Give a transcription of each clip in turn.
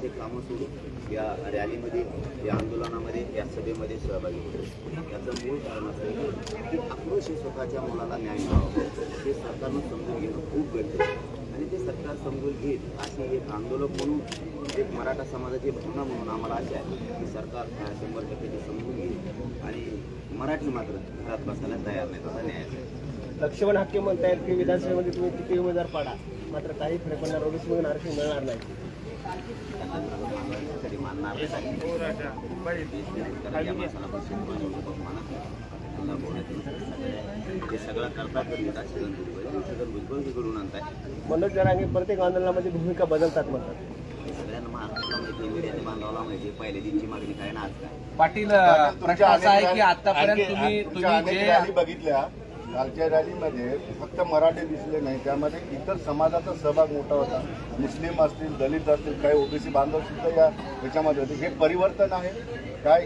ते कामं सुरू या रॅलीमध्ये, या आंदोलनामध्ये, या सभेमध्ये सहभागी होते. याचं मूळ कारण असं की आक्रोश हे स्वतःच्या मुलाला न्याय मिळावा हे सरकारनं समजून घेणं खूप गरजेचं आहे. आणि ते सरकार समजून घेईल अशी एक आंदोलक म्हणून, एक मराठा समाजाची भावना म्हणून आम्हाला आशा आहे की सरकार 100% ते समजून घेईल आणि मराठी मात्र घरात बसायला तयार नाही, तसा न्याय आहे. लक्ष्मण हाके म्हणतायत की विधानसभेमध्ये तुम्ही किती उमेदवार पाडा, मात्र काही फरक पडणार, ओबीसीमधून आरक्षण मिळणार नाही. कधी मानणार नाही. हे सगळं करतात छगन भुजबळ घडून आणताय. मनोज जरांगे प्रत्येक आंदोलनामध्ये भूमिका बदलतात म्हणतात. सगळ्यांना महाराष्ट्राला माहिती, मीडियाने बांधावला माहिती, पहिल्या दिवशी मागणी काय ना आज काय. पाटील, प्रश्न असा आहे की आतापर्यंत तुम्ही जे रॅली बघितल्या, कालच्या रॅलीमध्ये फक्त मराठी दिसले नाही, त्यामध्ये इतर समाजाचा सहभाग मोठा होता. मुस्लिम असतील, दलित असतील, काही ओबीसी बांधव सुद्धा याच्यामध्ये होते. हे परिवर्तन आहे काय?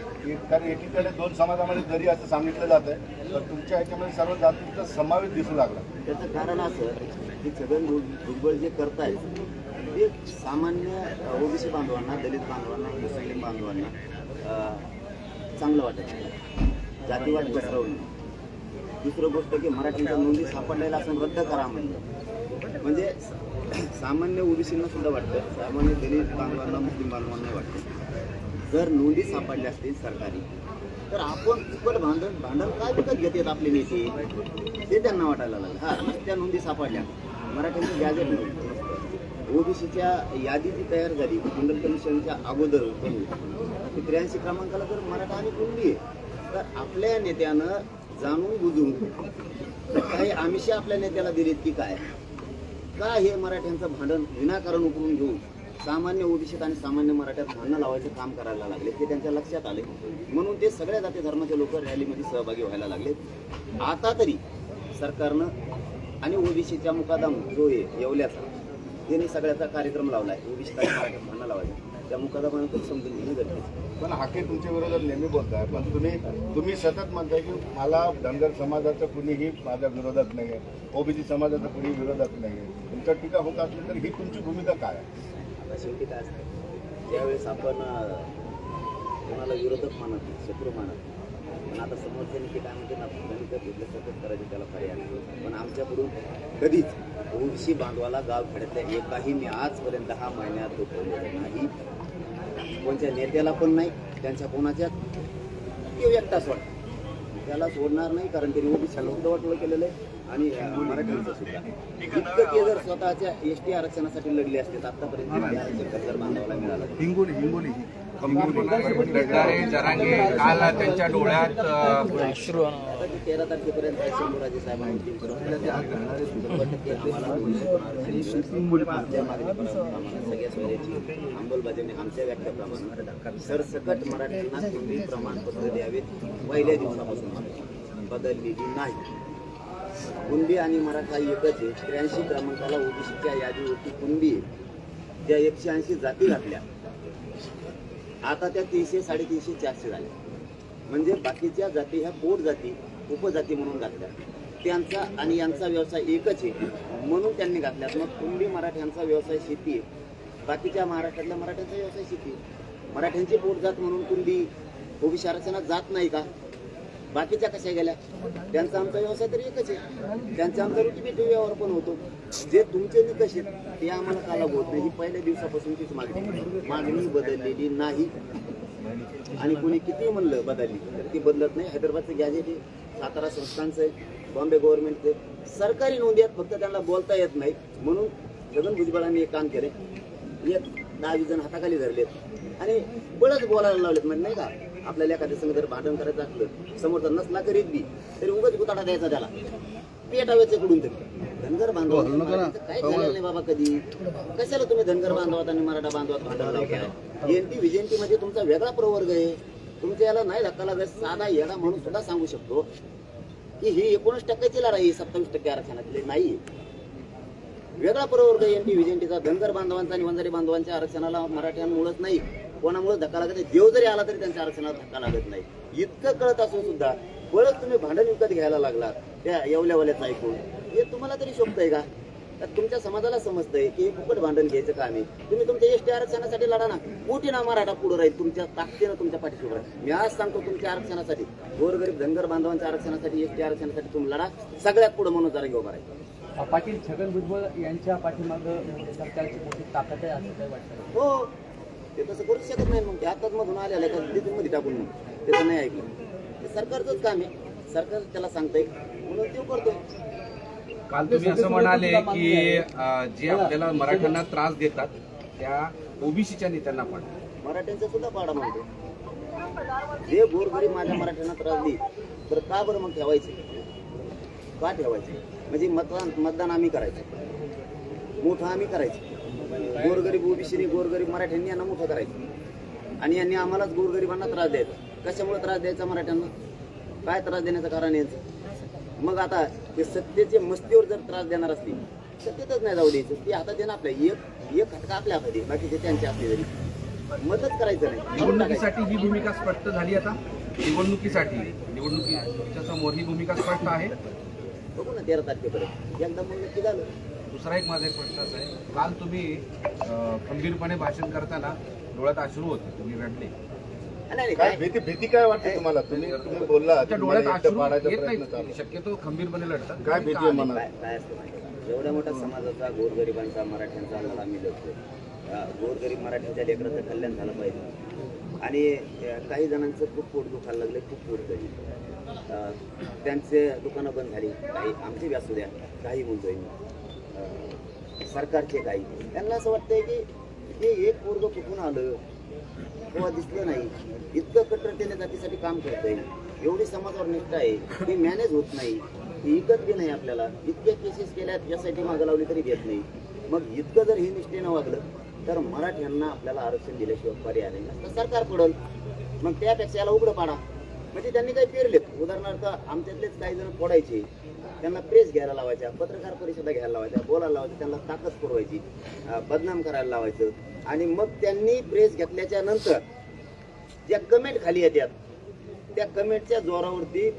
कारण एकीकडे दोन समाजामध्ये जरी असं सांगितलं जात आहे, तर तुमच्या ह्याच्यामध्ये सर्व जातींचा समावेश दिसू लागला. त्याचं कारण असं की छगन भुजबळ जे करतायत ते सामान्य ओबीसी बांधवांना, दलित बांधवांना, मुस्लिम बांधवांना चांगलं वाटत नाही. जातीवाद पसरवणं. दुसरं गोष्ट की मराठीच्या नोंदी सापडलेला असं रद्द करा म्हणलं. म्हणजे सामान्य ओबीसींना सुद्धा वाटतं, सामान्य दलित बांधवांना, मुस्लिम बांधवांना वाटतं जर नोंदी सापडल्या असतील सरकारी, तर आपण फुकट भांडण काय विकत घेतात आपले नेते, ते त्यांना वाटायला लागलं. हा, त्या नोंदी सापडल्या, मराठ्यांची गॅजेट नोंद, ओबीसीच्या यादी जी तयार झाली मंडल कमिशनच्या अगोदर 83 क्रमांकाला जर मराठा आणि कुणबी आहे, तर आपल्या नेत्यानं जाणून बुजून काही आमिषे आपल्या नेत्याला दिलीत की काय हे मराठ्यांचं भांडण विनाकारण उकरून घेऊन सामान्य ओबीसीत आणि सामान्य मराठ्यात भांडणं लावायचं काम करायला लागले. ते त्यांच्या लक्षात आले, म्हणून ते सगळ्या जाती धर्माचे लोक रॅलीमध्ये सहभागी व्हायला लागले. आता तरी सरकारनं आणि ओबीसीच्या मुकादम जो आहे येवल्याचा, त्यांनी सगळ्याचा कार्यक्रम लावला आहे. ओबीसी आणि मराठ्यात भांडणं लावायचं, त्या मुकादमानं पण समजून घेणं गरजेचं. पण हाके तुमच्या विरोधात नेहमी बोलताय, पण तुम्ही सतत म्हणताय की मला धनगर समाजाचं कुणीही माझ्या विरोधात नाही आहे, ओबीसी समाजाचं कुणी विरोधात नाही आहे. तुमच्या टीका होत असली तर ही तुमची भूमिका काय आहे? आता शेवटी काय असतं, ज्यावेळेस आपण कोणाला विरोधक मानत, शत्रू मानत, पण आता समोरच्याने की काय म्हणते ना, गणित घेतलं सतत करायचे, त्याला पर्याय नाही. पण आमच्याकडून कधीच ओबीसी बांधवाला गाव खेड्यातल्या एकाही मी आजपर्यंत 10 महिन्यात दुखवलेलं नाही. कोणत्या नेत्याला पण नाही, त्यांच्या कोणाच्या एकटा सोड त्याला सोडणार नाही. कारण त्यांनी ओबीसीला वाटोळं केलेलं आहे आणि मराठ्यांचं सुद्धा. इतकं ते जर स्वतःच्या एसटी आरक्षणासाठी लढले असते तर आतापर्यंत जर बांधवाला मिळाला. हिंगोली जरांगे काल त्यांच्या डोळ्यात 13 तारखेपर्यंत शंभूराजे साहेबांनी सगळ्या सोयऱ्याची अंमलबजावणी आमच्या व्याख्याप्रमाणे सरसकट मराठ्यांना तुम्ही प्रमाणपत्र द्यावेत पहिल्या दिवसापासून बदललेली नाही. कुणबी आणि मराठा एकच आहे. 83 क्रमांकाला ओबीसीच्या यादीवरती कुणबी ज्या 180 जाती घातल्या, आता त्या 300, 350, 400 झाल्या. म्हणजे बाकीच्या जाती ह्या पोट जाती, उपजाती म्हणून घातल्या. त्यांचा आणि यांचा व्यवसाय एकच आहे म्हणून त्यांनी घातल्यात. मग कुणबी मराठ्यांचा व्यवसाय शेती आहे, बाकीच्या महाराष्ट्रातल्या मराठ्यांचा व्यवसाय शेती आहे. मराठ्यांची पोट जात म्हणून कुणबी ओबीसी आरक्षणात जात नाही का? बाकीच्या कशा गेल्या? त्यांचा आमचा व्यवसाय तरी एकच आहे. त्यांचा आमचा रोटीबेटी व्यवहार पण होतो. जे तुमचे निकष आहेत ते आम्हाला का लागू होत नाही? ही पहिल्या दिवसापासूनचीच मागणी बदललेली नाही. आणि कोणी किती म्हणलं बदलली तर ती बदलत नाही. हैदराबादचं गॅजेट आहे, सातारा संस्थांचं आहे, बॉम्बे गव्हर्नमेंटचं आहे, सरकारी नोंदी आहेत, फक्त त्यांना बोलता येत नाही. म्हणून छगन भुजबळांनी एक काम केले, 10-20 जण हाताखाली धरलेत आणि बळच बोलायला लावलेत. म्हणजे नाही का, आपल्याला एखाद्या संघ जर भांडण करायचं असलं, समोरचा नसला करीत बी तरी उगाच गुताडा द्यायचा, त्याला पेटाव्याचं कडून तरी. धनगर बांधवात काय झालेलं नाही बाबा कधी. कशाला तुम्ही धनगर बांधवात आणि मराठा बांधवात भांडण लावताय? एनटी विजयंती मध्ये तुमचा वेगळा प्रवर्ग आहे. तुमच्या याला नाही धक्का लागत. साधा येडा म्हणून सुद्धा सांगू शकतो की ही 19% लढाई 27% आरक्षणातली नाही. वेगळा प्रवर्ग एनटी विजयंतीचा. धनगर बांधवांचा आणि वंजारी बांधवांच्या आरक्षणाला मराठ्यांमुळेच नाही, कोणामुळे धक्का लागत नाही. देव जरी आला तरी त्यांच्या आरक्षणाला धक्का लागत नाही. इतकं कळत असून सुद्धा परत तुम्ही भांडण विकत घ्यायला लागलात त्या येवल्यावाल्याचं ऐकून. हे तुम्हाला तरी शोभतंय का? तर तुमच्या समाजाला समजतंय की हे फुकट भांडण घ्यायचं काम आहे. तुम्ही तुमच्या एसटी आरक्षणासाठी लढा ना. कोटी ना मराठा पुढे राहील तुमच्या ताकदीनं तुमच्या पाठीशी उभा राहील. मी आज सांगतो तुमच्या आरक्षणासाठी, गोरगरीब धनगर बांधवांच्या आरक्षणासाठी, एसटी आरक्षणासाठी तुम्ही लढा. सगळ्यात पुढे म्हणून जरा उभा राहील. पाटील छगन भुजबळ यांच्या पाठीमागं सरकारची मोठी ताकद आहे असं काय वाटतं? हो, ते तसं करूच शकत नाही. मग ते आताच मधून आलेलं आहे का मध्ये टाकून मग त्याचं नाही ऐकलं. ते सरकारचंच काम आहे. सरकार त्याला सांगतंय म्हणून ते करतोय. काल तुम्ही असं म्हणाले की जे आपल्याला मराठ्यांना त्रास देतात त्या ओबीसीच्या नेत्यांना पण मराठ्यांचा सुद्धा पाडा म्हणतो. जे गोरगरीब माझ्या मराठ्यांना त्रास देईल तर का बरं मग ठेवायचे? का ठेवायचे? म्हणजे मतदान आम्ही करायचं, मोठं आम्ही करायचं. गोरगरीब ओबीसीने गोरगरीब मराठ्यांनी यांना मोठं करायचं आणि यांनी आम्हालाच गोरगरिबांना त्रास द्यायचा. कशामुळे त्रास द्यायचा मराठ्यांना? काय त्रास देण्याचं कारण यायचं? मग आता ते सत्तेचे मस्तीवर जर त्रास देणार असतील सत्तेतच नाही जाऊ द्यायचं. ती हातात देणं आपल्या एक खटका आपल्या हातात आहे, बाकीचे त्यांच्या असले तरी मदत करायचं नाही. निवडणुकीसाठी ही भूमिका स्पष्ट झाली. आता निवडणुकीच्या समोर ही भूमिका स्पष्ट आहे. बघू ना 13 तारखेपर्यंत एकदा मग नक्की झालं. दुसरा एक माझा एक प्रश्न असा आहे, काल तुम्ही खंबीरपणे भाषण करताना डोळ्यात अश्रू होते, तुम्ही रडले. नाही काय भीती काय वाटते तुम्हाला? तुम्ही बोलला तुमच्या डोळ्यात अश्रू येत नाही, शक्यतो खंबीरपणे लढतात. काय भीती आहे मनात? काय असतं माहिती आहे? एवढ्या मोठ्या समाजाचा, गोरगरिबांचा, मराठ्यांचा लढा मी लढतोय. गोरगरीब मराठ्यांच्या लेकराचं कल्याण झालं पाहिजे. आणि काही जणांचं खूप पोट दुखायला लागलं, खूप पोट झाली. त्यांचे दुकानं बंद झाली, काही आमची व्यासू द्या, काही म्हणतोय मी, सरकारचे काही. त्यांना असं वाटतंय की हे एक पोरगं कुठून आलं किंवा दिसलं नाही, इतकं कट्टरतेने जातीसाठी काम करतंय, एवढी समाजावर निष्ठा आहे, हे मॅनेज होत नाही, इकत बी नाही आपल्याला. इतक्या केसेस केल्यात यासाठी मागं लावली तरी देत नाही. मग इतकं जर हे निष्ठेनं वागलं तर मराठ्यांना आपल्याला आरक्षण दिल्याशिवाय पर्याय नाही नसतं, सरकार पडल. मग त्यापेक्षा याला उघडं पाडा. म्हणजे त्यांनी काही पेरलेत. उदाहरणार्थ आमच्यातलेच काही जण फोडायचे, त्यांना प्रेस घ्यायला लावायच्या, पत्रकार परिषदा घ्यायला लावायच्या, बोलायला लावायच्या, त्यांना ताकद पुरवायची, बदनाम करायला लावायचं. आणि मग त्यांनी प्रेस घेतल्याच्या नंतर ज्या कमेंट खाली येतात त्या कमेंटच्या जोरावरती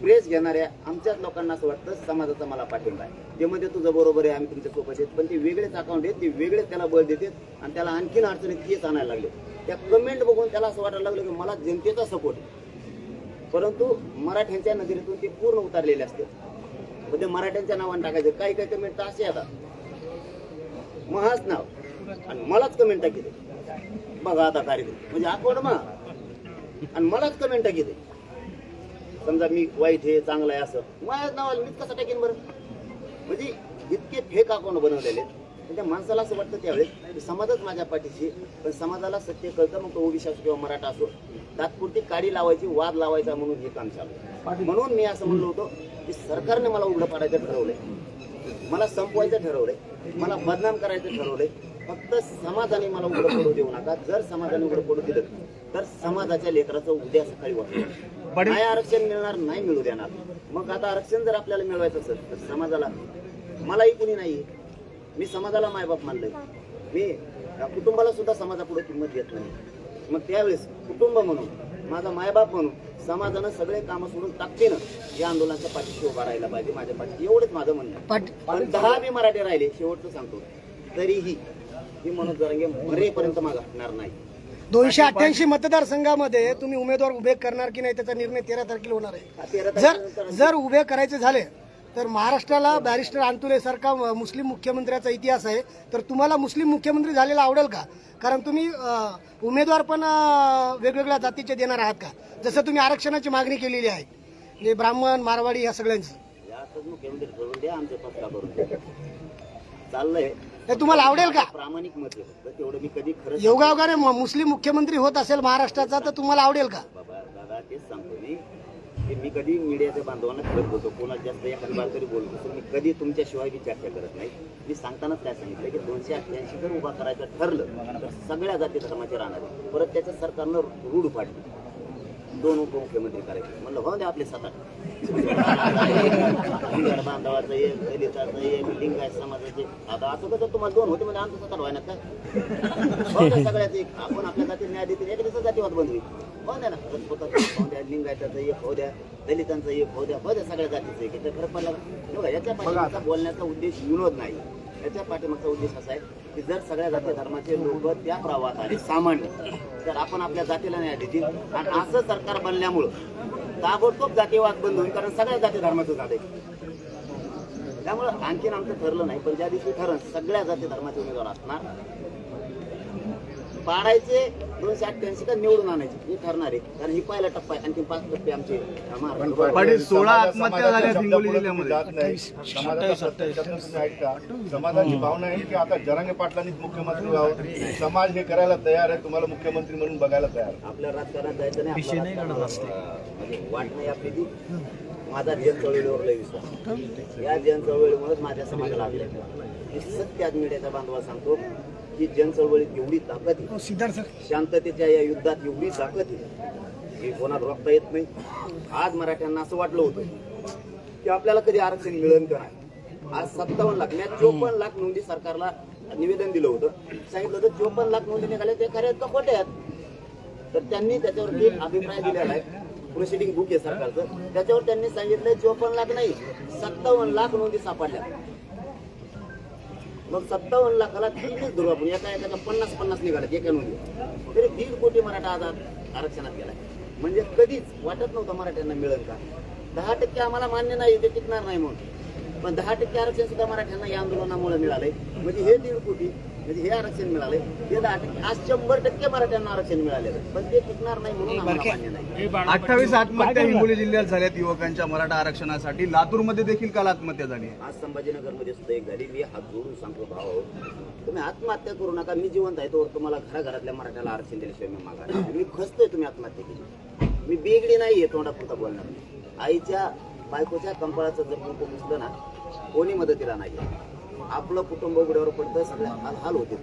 प्रेस घेणाऱ्या आमच्याच लोकांना असं वाटतं समाजाचा मला पाठिंबा आहे, ते म्हणजे तुझं बरोबर आहे, आम्ही तुमच्या सोबत आहेत. पण ते वेगळेच अकाउंट आहेत, ते वेगळेच त्याला बळ देतात आणि त्याला आणखीन अडचणीत केस आणायला लागले. त्या कमेंट बघून त्याला असं वाटायला लागलं की मला जनतेचा सपोर्ट आहे. परंतु मराठ्यांच्या नजरेतून ते पूर्ण उतारलेले असते. पण ते मराठ्यांच्या नावाने टाकायचं. काही काही कमेंट तर असे येतात, महाच नाव आणि मलाच कमेंट टाकीते. बघा आता कार्यक्रम म्हणजे अकोड मा आणि मलाच कमेंट टाकीते. समजा मी वाईट आहे, चांगलं आहे, असं माझ्याच नावाला मीच कसं टाकेन बरं? म्हणजे इतके फेक अकाउंट बनवलेले. त्या माणसाला असं वाटतं त्यावेळेस की समाजच माझ्या पाठीशी. पण समाजाला सत्य कळतं, मग तो ओबीसी असो किंवा मराठा असो, तात्पुरती काडी लावायची, वाद लावायचा म्हणून हे काम चालू. म्हणून मी असं म्हणलो होतो की सरकारने मला उघडं पाडायचं ठरवलंय, मला संपवायचं ठरवलंय, मला बदनाम करायचं ठरवलंय. फक्त समाजाने मला उघडं पडू देऊ नका. जर समाजाने उघडं पडू दिलं तर समाजाच्या लेकराचं उद्या सकाळी वाटतं नाही आरक्षण मिळणार, नाही मिळू देणार. मग आता आरक्षण जर आपल्याला मिळवायचं असेल तर समाजाला, मलाही कुणी नाही, मी समाजाला मायबाप मानलंय, मी कुटुंबाला सुद्धा समाजापुढे किंमत देत नाही. मग त्यावेळेस कुटुंब म्हणून, माझा मायबाप म्हणून समाजानं सगळे कामं सोडून ताकदीनं या आंदोलनाच्या पाठीशी उभा राहायला पाहिजे. माझ्या पाठीशी एवढंच माझं म्हणणं आहे. पण 10 बी मराठे राहिले, शेवटचं सांगतो, तरीही ही मनोज जरांगे मरेपर्यंत मागे हटणार नाही. 288 मतदारसंघामध्ये तुम्ही उमेदवार उभे करणार की नाही त्याचा निर्णय 13 तारखेला होणार आहे. जर उभे करायचे झाले तर महाराष्ट्राला बॅरिस्टर अंतुले सारखा मुस्लिम मुख्यमंत्र्याचा इतिहास आहे, तर तुम्हाला मुस्लिम मुख्यमंत्री झालेला आवडेल का? कारण तुम्ही उमेदवार पण वेगवेगळ्या जातीचे देणार आहात का? जसं तुम्ही आरक्षणाची मागणी केलेली आहे, म्हणजे ब्राह्मण, मारवाडी या सगळ्यांचं. यातच मुख्यमंत्री ठरवून द्या, आमचे पत्ता करून द्या. चाललंय हे तुम्हाला आवडेल का? प्रामाणिक मत आहे, तेवढं मी कधी खरं योगायोगाने मुस्लिम मुख्यमंत्री होत असेल महाराष्ट्राचा तर तुम्हाला आवडेल का? बाबा दादा तेच सांगतो मी की मी कधी मीडियाच्या बांधवांना खरंच बोलतो, कोणाला जास्त एखादी बार तरी बोलतो, तर मी कधी तुमच्याशिवाय बी चर्चा करत नाही. मी सांगतानाच काय सांगितलं की 288 जर उभा करायचं ठरलं तर सगळ्या जाती धर्माचे राहणार. परत त्याच्या सरकारनं रूढ पाडली 2 उपमुख्यमंत्री करायचे. म्हणलं हो द्या आपले 7-8 बांधवाचं एक, दलिताचं एक, लिंगायत समाजाचे. आता असं कसं तुम्हाला 2 होते म्हणजे आमचं 7-8 व्हायना काय? हो द्या सगळ्याच एक. आपण आपल्या जाती न्याय देतील, एक दिवसात जातीवाद बंद होईल. हो द्या ना, हो द्या, लिंगायताचं एक हो द्या, दलितांचं एक हो द्या, हो द्या, सगळ्या जातीचं एक. याचा फरक पडला का? याच्या पाठीमागचा बोलण्याचा उद्देश विनोद नाही, याच्या पाठीमागचा उद्देश असा आहे की जर सगळ्या जाती धर्माचे लोक त्या प्रवाहात आले सामान्य, तर आपण आपल्या जातीला न्याय देतील. आणि असं सरकार बनल्यामुळं ताबडतोब जातीवाद बंद होईल, कारण सगळ्या जाती धर्माचं झालंय. त्यामुळं आणखीन आमचं ठरलं नाही, पण ज्या दिवशी ठरण सगळ्या जाती धर्माचे उमेदवार असणार, पाडायचे 288 का निवडून आणायचे हे ठरणार आहे. कारण ही पहिला टप्पा आहे, आणखी 5 टप्पे आमचे महाराष्ट्रात. पाटील 16 आत्महत्या झाल्या हिंगोली जिल्ह्यामध्ये. समाजाची भावना आहे की आता जरांगे पाटलांनीच मुख्यमंत्री व्हावं, समाज हे करायला तयार आहे, तुम्हाला मुख्यमंत्री म्हणून बघायला तयार आहे. आपल्या राजकारणात जायचं नाही, म्हणजे वाट नाही आपली ती. माझा जन चळवळीवर लय विश्वास, या जन चळवळीमुळेच माझ्या समाजाला लागले. सत्य आज मीडियाच्या बांधवाला सांगतो की जन चळवळीत एवढी ताकद आहे, शांततेच्या या युद्धात एवढी ताकद आहे की कोणाला रोखता येत नाही. आज मराठ्यांना असं वाटलं होतं की आपल्याला कधी आरक्षण मिळेल का नाही. आज 57 लाख, 54 लाख नोंदी सरकारला निवेदन दिलं होतं, सांगितलं होतं 54 लाख नोंदी निघाल्या, ते खऱ्या आहेत का खोटे आहेत. तर त्यांनी त्याच्यावरती अभिप्राय दिलेला आहे, प्रोसिडिंग बुक आहे सरकारचं, त्याच्यावर त्यांनी सांगितलंय 54 लाख नाही 57 लाख नोंदी सापडल्या. मग 57 लाखाला 3 धरू आपण, एका 50-50 निघाल्यात एका नोंदी, तरी 1.5 कोटी मराठा आज आरक्षणात गेलाय. म्हणजे कधीच वाटत नव्हतं मराठ्यांना मिळेल का. 10% आम्हाला मान्य नाही, ते टिकणार नाही म्हणून, पण 10% आरक्षण सुद्धा मराठ्यांना या आंदोलनामुळे मिळालंय. म्हणजे हे 1.5 कोटी म्हणजे हे आरक्षण मिळालंय, हे 10%. आज 100% मराठ्यांना आरक्षण मिळालेलं, पण ते टिकणार नाही म्हणून आम्हाला मान्य नाही. 28 आत्महत्या हिंगोली जिल्ह्यात झाल्यात युवकांच्या मराठा आरक्षणासाठी. लातूरमध्ये देखील काल आत्महत्या झाली. आज संभाजीनगरमध्ये सुद्धा एक झाली. मी हात जोडून सांगतो, भाऊ तुम्ही आत्महत्या करू नका, मी जिवंत आहे तोवर तुम्हाला घराघरातल्या मराठ्याला आरक्षण दिल्याशिवाय मी मागा. मी खचतोय तुम्ही आत्महत्या केली, मी बेगडी नाहीये तोंडापुरता बोलणार. आईच्या बायकोच्या कंपाळाचं जर कुटुंब दिसलं ना, कोणी मदतीला नाही. आपलं कुटुंब उघड्यावर पडतं, सगळ्या हाल होते.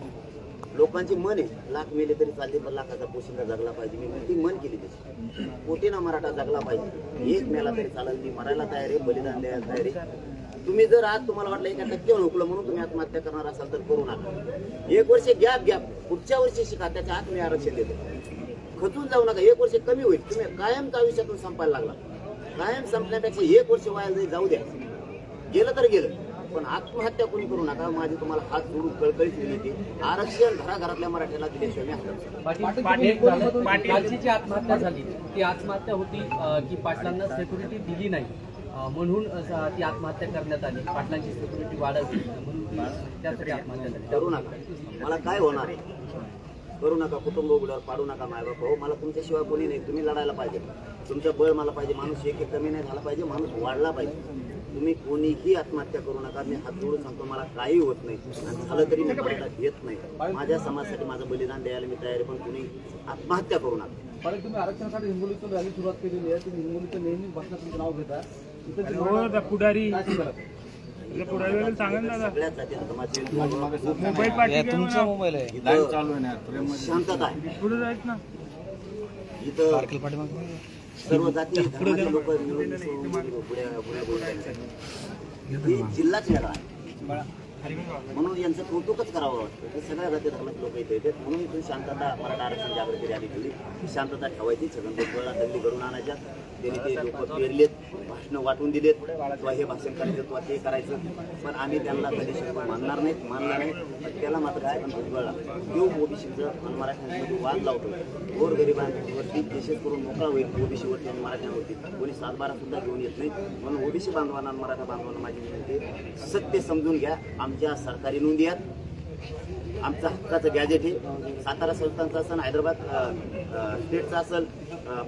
लोकांची मन आहे लाख मेले तरी चालते, पण लाखाचा पोशिंदा जगला पाहिजे. मी ती मन केली तशी, कोटीना मराठा जगला पाहिजे. एक मेला तरी चालेल, ती मरायला तयार आहे, बलिदान द्यायला तयार आहे. तुम्ही जर आज तुम्हाला वाटलं 1% हुकलं म्हणून तुम्ही आत्महत्या करणार असाल तर करू नका. 1 वर्ष गॅप पुढच्या वर्षी शिका, त्याच्या आत मी आरक्षण देतो. खचून जाऊ नका, 1 वर्ष कमी होईल. तुम्ही कायमच्या आयुष्यातून संपायला लागला, कायम संपण्यापेक्षा 1 वर्ष वाया जाऊ द्या, गेलं तर गेलं, पण आत्महत्या कोणी करू नका. माझी तुम्हाला हात जोडून कळकळीत विनंती, आरक्षण घराघरातल्या मराठ्याला दिल्याशिवाय मी पाटीलची जी आत्महत्या झाली ती आत्महत्या होती की पाटलांना सिक्युरिटी दिली नाही म्हणून ती आत्महत्या करण्यात आली. पाटलांची सिक्युरिटी वाढवली म्हणून त्यासाठी आत्महत्या झाली. करू नका, मला काय होणार आहे करू नका. कुटुंब उघड्यावर पाडू नका. मायबाप हो, मला तुमच्याशिवाय कोणी नाही. तुम्ही लढायला पाहिजे, तुमचं बळ मला पाहिजे. माणूस एक कमी नाही झाला पाहिजे, माणूस वाढला पाहिजे. तुम्ही कोणीही आत्महत्या करू नका. मी हात जोडून सांगतो, मला काही होत नाही, आणि झालं तरी मी मला घेत नाही. माझ्या समाजासाठी माझं बलिदान द्यायला मी तयार आहे, पण कोणी आत्महत्या करू नका. पण तुम्ही आरक्षणासाठी हिंगोलीतून रॅली सुरुवात केलेली आहे, तुम्ही हिंगोलीचं नेहमी भाषणात तुमचं नाव घेता. पुढारी सगळ्याच जाती धर्माचे तुमचा मोबाईल आहे, इथं शांतता आहे. इथं सर्व जाती धर्माचे लोक मिळून ही जिल्हाच वेगळा आहे, म्हणून यांचं कौतुकच करावं वाटतं. हे सगळ्या जाती धर्माचे लोक इथे येतात, म्हणून इथून शांतता मराठा आरक्षण जागृती रॅली केली. शांतता ठेवायची, छगन भुजबळला दंगली करून आणायच्या. त्यांनी ते लोक पेरलेत, भाषणं वाटून दिलेत, किंवा हे भाषण करायचं किंवा ते करायचं, पण आम्ही त्यांना कधी मानणार नाही. त्याला मात्र छगन भुजबळला तो ओबीसीचं आणि मराठ्यांमध्ये वाद लावतो, गोरगरिबांवरती केसेस करून मोकळा होईल ओबीसीवरती आणि मराठ्यांवरती. कोणी 7-12 सुद्धा घेऊन येत नाही. म्हणून ओबीसी बांधवांना आणि मराठा बांधवांना माझी विनंती, सत्य समजून घ्या. आमच्या सरकारी नोंदी आहेत, आमचा हक्काचं गॅजेट आहे. सातारा संस्थांचा असेल, हैदराबाद स्टेटचा असेल,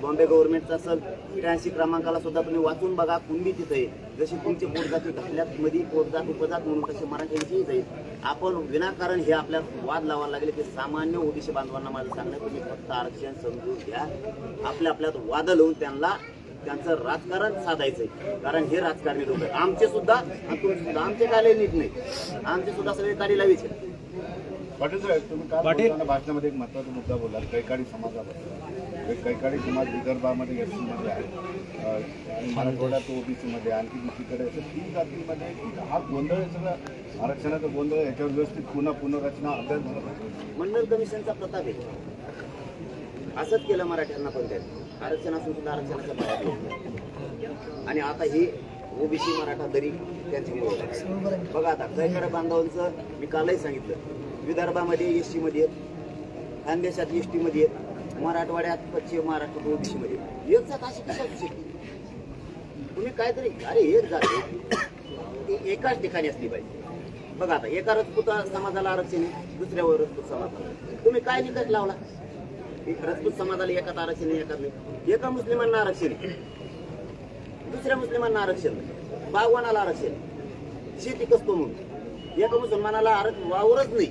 बॉम्बे गव्हर्नमेंटचा असेल, 83 क्रमांकाला सुद्धा तुम्ही वाचून बघा. कुणबी तिथं आहे. जशी तुमची पोटजाती घातल्यात मध्ये पोटजात उपजात म्हणून तसे मराठ्यांचीही जाईल. आपण विनाकारण हे आपल्या वाद लावायला लागले की सामान्य ओबीसी बांधवांना माझं सांगणं, तुम्ही फक्त आरक्षण समजून घ्या. आपल्यात वाद लावून त्यांचं राजकारण साधायचंय. कारण हे राजकारणी लोक आमचे सुद्धा आणि तुमचे सुद्धा, आमचे काय नीट नाही, आमचे सुद्धा सगळे गाडी लावायचे. पाटील साहेब, तुम्ही काल बोलताना भाषणामध्ये एक महत्त्वाचा मुद्दा बोलला, कैकाडी समाजाबद्दल. कैकाडी समाज विदर्भामध्ये एससीमध्ये आहे, आणि मराठवाड्यात ओबीसीमध्ये, आणखी दुसरीकडे असं 3 जातींमध्ये हा गोंधळ आहे. सगळं आरक्षणाचा गोंधळ, याच्यावर व्यवस्थित पुनर्रचना अभ्यास झाला पाहिजे. मंडल कमिशनचा प्रताप आहे, असंच केलं मराठ्यांना पण. त्यांनी आरक्षण असून सुद्धा आरक्षणाच्या बाहेर. आणि आता ही ओबीसी मराठा दरी त्यांच्यामुळे बघा आता कैकाडा बांधवांचं मी कालही सांगितलं, विदर्भामध्ये एसटी मध्ये आहेत, खानदेशात एसटी मध्ये आहेत, मराठवाड्यात पश्चिम महाराष्ट्रात ओबीसी मध्ये आहेत. एक जात अशी कशाची शकते? तुम्ही काहीतरी अरे एक जात ती एकाच ठिकाणी असली पाहिजे. बघा आता एका राजपूत समाजाला आरक्षण आहे, दुसऱ्यावर राजपूत समाजाला तुम्ही काय निकष लावला? राजपूत समाजाला एकात आरक्षण आहे, एकात नाही. एका मुस्लिमांना आरक्षण आहे, दुसऱ्या मुस्लिमांना आरक्षण नाही, बागवानाला आरक्षण आहे, शेती कसतो म्हणून एका मुसलमानाला वावरच नाही.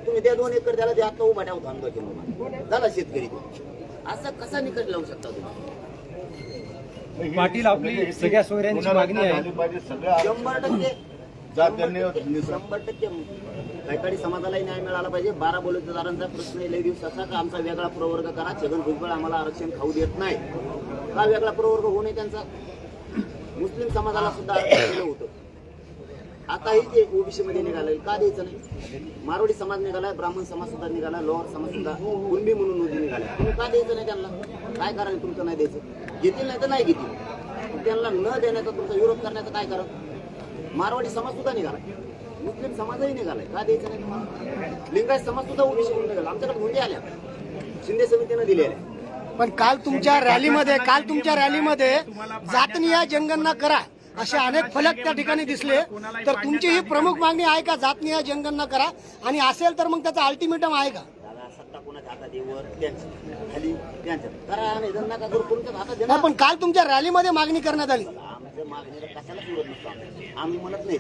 तुम्ही त्या 2 एकर त्याला ते आता उभा ठेवता आंदोलन झाला शेतकरी. असं कसा निकष लावू शकता तुम्ही? पाटील आपली सगळ्या सोयऱ्यांची मागणी आहे. 100% जातीने 100% कैकाडी समाजालाही न्याय मिळाला पाहिजे. 12 बलुतेदारांचा प्रश्न लय दिवसाचा का आमचा वेगळा प्रवर्ग करा. छगन भुजबळ आम्हाला आरक्षण खाऊ देत नाही. का वेगळा प्रवर्ग होऊ नये त्यांचा? मुस्लिम समाजाला सुद्धा आरक्षण दिलं होतं. आताही ते ओबीसी मध्ये निघाले, का द्यायचं नाही? मारवाडी समाज निघाला, ब्राह्मण समाज सुद्धा निघाला, लोअर समाज सुद्धा कुणबी म्हणून नोंदी निघाल्या. तुम्ही का द्यायचं नाही त्यांना? काय कारण तुमचं नाही द्यायचं? घेतील नाही तर नाही घेतील. त्यांना न देण्याचा तुमचा विरोध करण्याचं काय कारण? मारवाडी समाज सुद्धा निघाला, मुस्लिम समाजही निघालाय, का द्यायचं नाही तुम्हाला? लिंगायत समाज सुद्धा ओबीसी म्हणून निघाला. आमच्याकडे नोंदी आल्या, शिंदे समितीनं दिलेल्या. पण काल तुमच्या रॅलीमध्ये जातनीय जनगणना करा असे अनेक फलक त्या ठिकाणी दिसले. तर तुमची ही प्रमुख मागणी आहे का जातनीय जनगणना करा? आणि असेल तर मग त्याचा अल्टिमेटम आहे का? दादा सत्ता कोणाच्या हातात आहे? वर त्यांची, खाली त्यांच्या. करा नाही तर नका करू, तुमच्याच हातात आहे नाही, ना. पण काल तुमच्या रॅलीमध्ये मागणी करण्यात आली. आमच्या मागणीला कशाला विरोध नसतो. आम्ही म्हणत नाही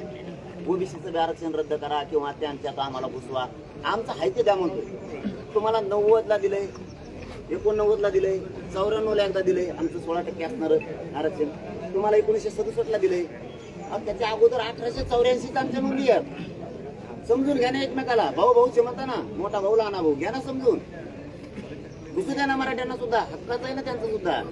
ओबीसीचं आरक्षण रद्द करा किंवा त्यांच्यात आम्हाला घुसवा. आमचं आहे ते द्या म्हणतो. तुम्हाला 90 ला दिलंय, 89 ला दिलंय, 94 ला एकदा दिलंय आमचं 16% असणार आरक्षण. तुम्हाला 1967 ला दिलंय. त्याच्या अगोदर 1884 आमच्या नोंदी आहेत. समजून घ्या ना एकमेकाला. भाऊ भाऊचे म्हणता ना, मोठा भाऊ लहाना भाऊ, घ्या ना समजून. घुसू द्या ना मराठ्यांना सुद्धा, हक्काचं आहे ना त्यांचं सुद्धा.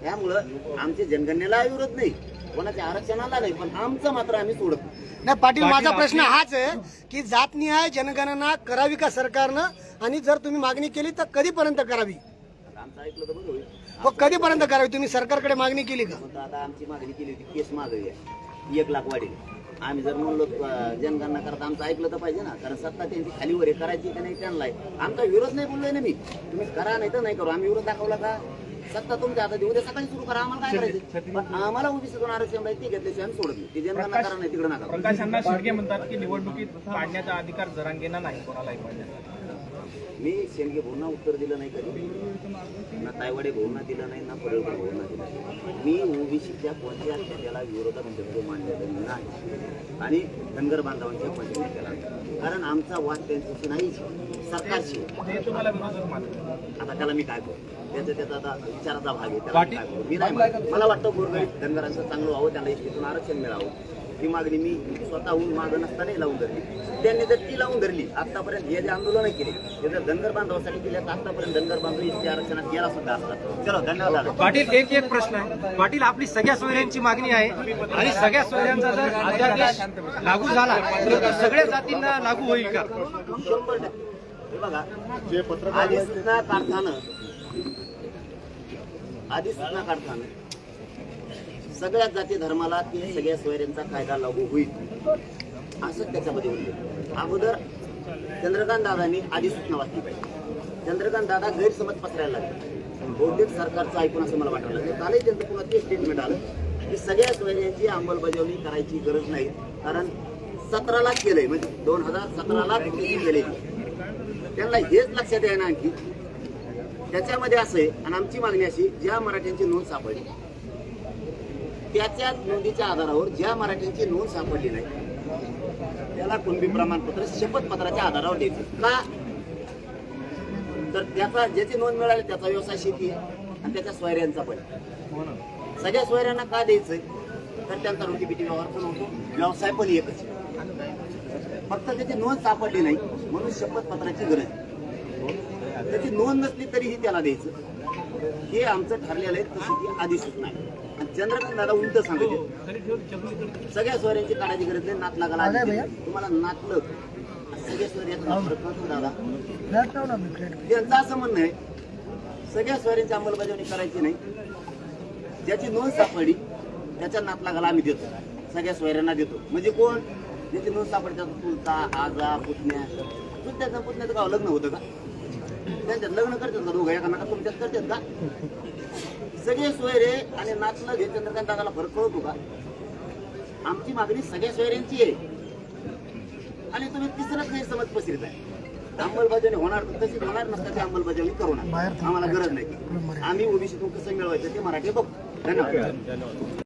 त्यामुळं आमच्या जनगणनेला विरोध नाही, कोणाच्या आरक्षणाला नाही, पण आमचं मात्र आम्ही सोडत नाही. पाटील, माझा प्रश्न हाच आहे की जातनीय जनगणना करावी का सरकारनं? आणि जर तुम्ही मागणी केली तर कधीपर्यंत करावी? आमचं ऐकलं तर बरं होईल. हो, कधीपर्यंत करावी? तुम्ही सरकारकडे मागणी केली का? मग आता आमची मागणी केली होती, केस मागवी आहे, 1 लाख वाढेल. आम्ही जर म्हणलो जनगणना करता आमचं ऐकलं तर पाहिजे ना, कारण सत्ता त्यांची खालीवर आहे, करायची की नाही त्यांना आहे. आमचा विरोध नाही बोललोय ना मी. तुम्ही करा नाही तर नाही करू. आम्ही विरोध दाखवला का? सत्ता तुमच्या हातात, उद्या सकाळी सुरू करा, आम्हाला काय करायचं? पण आम्हाला ओबीसीतून आरक्षण आहे, ते घेतल्याशिवाय आम्ही सोडत नाही. ते जनगणना करा नाही तिकडे नका. प्रकाश अण्णा शेडगे म्हणतात की निवडणुकीत काढण्याचा अधिकार जरांगेंना नाही, कोणालाही पाहिजे. मी शेंडगे भाऊंना उत्तर दिलं नाही कधी, ना तायवाडे भाऊंना दिलं नाही, ना पडळकर भाऊंना दिलं नाही. मी ओबीसीच्या कोणत्याच त्याला विरोधात शब्द मांडलेला नाही आणि धनगर बांधवांच्या पण केला, कारण आमचा वाद त्यांच्याशी नाही, सरकारशी. ते तुम्हाला विरोधक मानतात. आता त्याला मी काय करू? त्याचा आता विचाराचा भाग आहे, त्याला मी काय करू? मी नाही म्हणत. मला वाटतं गोरगरीब धनगरांचं चांगलं व्हावं, त्यांना एसटीतून आरक्षण मिळावं. ही मागणी मी स्वतःहून मागं नसतानाही लावून धरली. त्यांनी जर ती लावून धरली, आतापर्यंत हे जे आंदोलन केले ते जर धनगर बांधवासाठी केले तर आतापर्यंत धनगर बांधव एसटी आरक्षणात गेला सुद्धा असतात. चलो, धन्यवाद. पाटील, एक प्रश्न आहे. पाटील, आपली सगळ्या सोयऱ्यांची मागणी आहे आणि सगळ्या सोयऱ्यांचा जर अध्यादेश लागू झाला तर सगळ्या जातींना लागू होईल का? 100%. हे बघा, अधिसूचना काढताना सगळ्या जाती धर्माला ती सगळ्या सोयऱ्यांचा कायदा लागू होईल असं त्याच्यामध्ये उल्लेख. अगोदर चंद्रकांत दादांनी अधिसूचना वाचली पाहिजे. चंद्रकांत दादा गैरसमज पसरायला लागले. बहुतेक सरकारचं ऐकून असं मला वाटायला लागलं. कालही त्यांचं पुन्हा ते स्टेटमेंट आलं की सगळ्या सोयऱ्यांची अंमलबजावणी करायची गरज नाही, कारण 17 लाख केलंय, म्हणजे 2017 लाख केलेली. त्यांना हेच लक्षात आहे ना आणखी त्याच्यामध्ये असं आहे. आणि आमची मागणी अशी, ज्या मराठ्यांची नोंद सापडली त्याच्या नोंदीच्या आधारावर ज्या मराठ्यांची नोंद सापडली नाही त्याला कुणबी प्रमाणपत्र शपथपत्राच्या आधारावर द्यायचं. का? तर त्याचा ज्याची नोंद मिळाली त्याचा व्यवसाय शेती आहे आणि त्याच्या सोयऱ्यांचा पण. सगळ्या सोयऱ्यांना का द्यायचंय? तर त्यांचा रोटीपिटी व्यवहार पण होतो, व्यवसाय पण एकच. फक्त त्याची नोंद सापडली नाही म्हणून शपथपत्राची गरज. त्याची नोंद नसली तरीही त्याला द्यायचं. हे आमचं ठरलेलं आहे, तशी ती अधिसूचना आहे. आणि चंद्रकांत दादा उलट सांगते सगळ्या सोयऱ्यांची काढायची गरज नाही, नात लागायला आधी तुम्हाला नातलं सगळ्या सोयऱ्याचं दादा त्यांचं असं म्हणणं आहे सगळ्या सोयऱ्यांची अंमलबजावणी करायची नाही. ज्याची नोंद सापडली त्याच्या नातलागाला आम्ही देतो, सगळ्या सोयऱ्यांना देतो. म्हणजे कोण ज्याची नोंद सापडतात, चुलता, आजा, पुतण्या. चुलत्याचं पुतण्याचं गाव लग्न होतं का? त्यांच्यात लग्न करतात का दोघं एकामेका? तुमच्यात करतात का? सगळे सोयरे आणि नातलं हे चंद्रकांत दादाला फरक कळतो का? आमची मागणी सगळ्या सोयऱ्यांची आहे आणि तुम्ही तिसरंच नाही समज पसरत आहे. अंमलबजावणी होणार तर तशी होणार नसतं, ती अंमलबजावणी करू नका. आम्हाला गरज नाही. आम्ही ओबीसीतून कसं मिळवायचं ते मराठी बघतो. धन्यवाद.